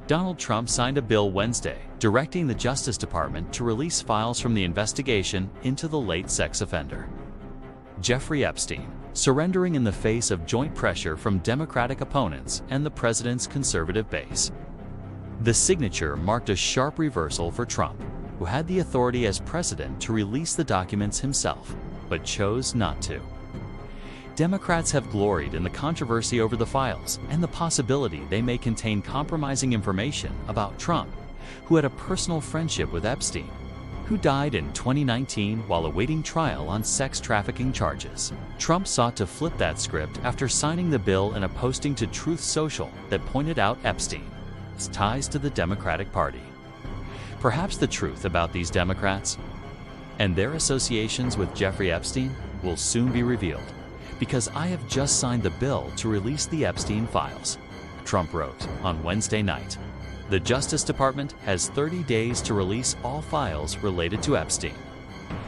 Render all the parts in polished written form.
Donald Trump signed a bill Wednesday directing the Justice Department to release files from the investigation into the late sex offender Jeffrey Epstein, surrendering in the face of joint pressure from Democratic opponents and the president's conservative base. The signature marked a sharp reversal for Trump, who had the authority as president to release the documents himself, but chose not to. Democrats have gloried in the controversy over the files and the possibility they may contain compromising information about Trump, who had a personal friendship with Epstein, who died in 2019 while awaiting trial on sex trafficking charges. Trump sought to flip that script after signing the bill in a posting to Truth Social that pointed out Epstein's ties to the Democratic Party. Perhaps the truth about these Democrats and their associations with Jeffrey Epstein will soon be revealed, because I have just signed the bill to release the Epstein files, Trump wrote on Wednesday night. The Justice Department has 30 days to release all files related to Epstein,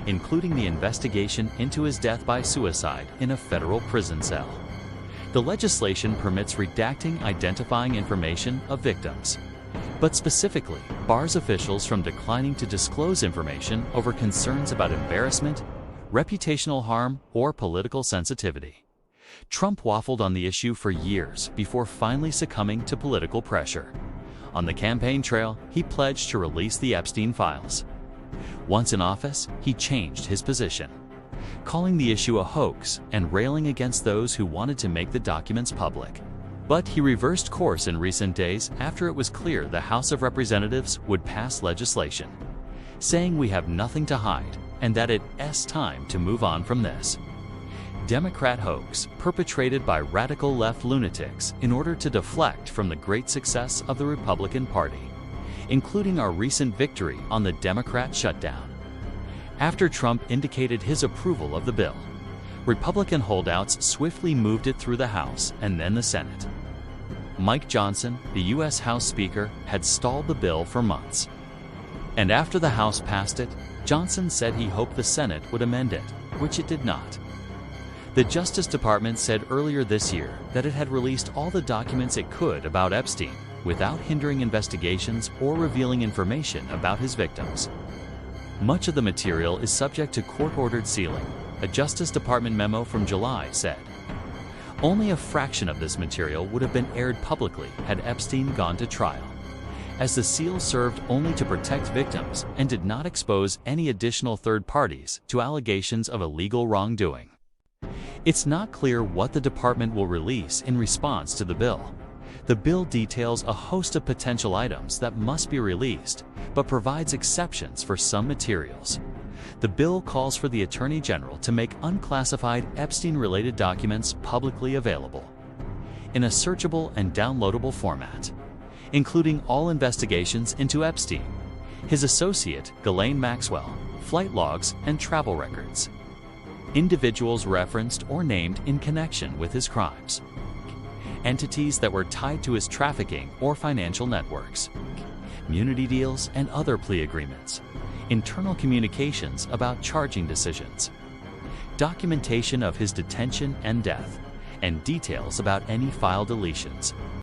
including the investigation into his death by suicide in a federal prison cell. The legislation permits redacting identifying information of victims, but specifically bars officials from declining to disclose information over concerns about embarrassment, reputational harm, or political sensitivity. Trump waffled on the issue for years before finally succumbing to political pressure. On the campaign trail, he pledged to release the Epstein files. Once in office, he changed his position, calling the issue a hoax and railing against those who wanted to make the documents public. But he reversed course in recent days after it was clear the House of Representatives would pass legislation, saying we have nothing to hide and that it's time to move on from this Democrat hoax perpetrated by radical left lunatics in order to deflect from the great success of the Republican Party, including our recent victory on the Democrat shutdown. After Trump indicated his approval of the bill, Republican holdouts swiftly moved it through the House and then the Senate. Mike Johnson, the U.S. House Speaker, had stalled the bill for months. And after the House passed it, Johnson said he hoped the Senate would amend it, which it did not. The Justice Department said earlier this year that it had released all the documents it could about Epstein without hindering investigations or revealing information about his victims. Much of the material is subject to court-ordered sealing, a Justice Department memo from July said. Only a fraction of this material would have been aired publicly had Epstein gone to trial, as the seal served only to protect victims and did not expose any additional third parties to allegations of illegal wrongdoing. It's not clear what the department will release in response to the bill. The bill details a host of potential items that must be released, but provides exceptions for some materials. The bill calls for the Attorney General to make unclassified Epstein-related documents publicly available in a searchable and downloadable format, including all investigations into Epstein, his associate Ghislaine Maxwell, flight logs, and travel records, individuals referenced or named in connection with his crimes, entities that were tied to his trafficking or financial networks, immunity deals and other plea agreements, internal communications about charging decisions, documentation of his detention and death, and details about any file deletions.